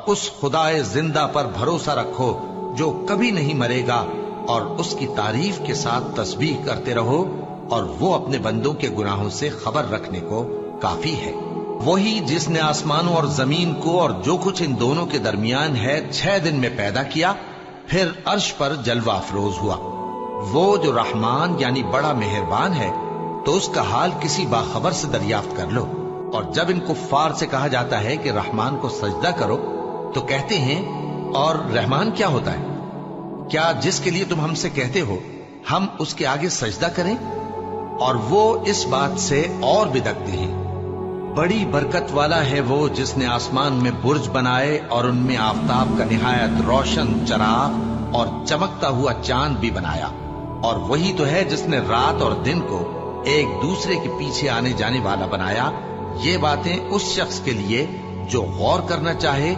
اس خدائے زندہ پر بھروسہ رکھو جو کبھی نہیں مرے گا، اور اس کی تعریف کے ساتھ تسبیح کرتے رہو، اور وہ اپنے بندوں کے گناہوں سے خبر رکھنے کو کافی ہے۔ وہی جس نے آسمانوں اور زمین کو اور جو کچھ ان دونوں کے درمیان ہے 6 دن میں پیدا کیا، پھر عرش پر جلوہ افروز ہوا۔ وہ جو رحمان یعنی بڑا مہربان ہے، تو اس کا حال کسی باخبر سے دریافت کر لو۔ اور جب ان کفار سے کہا جاتا ہے کہ رحمان کو سجدہ کرو، تو کہتے ہیں اور رحمان کیا ہوتا ہے؟ کیا جس کے لیے تم ہم سے کہتے ہو ہم اس کے آگے سجدہ کریں؟ اور وہ اس بات سے اور بدکتے ہیں۔ بڑی برکت والا ہے وہ جس نے آسمان میں برج بنائے اور ان میں آفتاب کا نہایت روشن چراغ اور چمکتا ہوا چاند بھی بنایا۔ اور وہی تو ہے جس نے رات اور دن کو ایک دوسرے کے پیچھے آنے جانے والا بنایا۔ یہ باتیں اس شخص کے لیے جو غور کرنا چاہے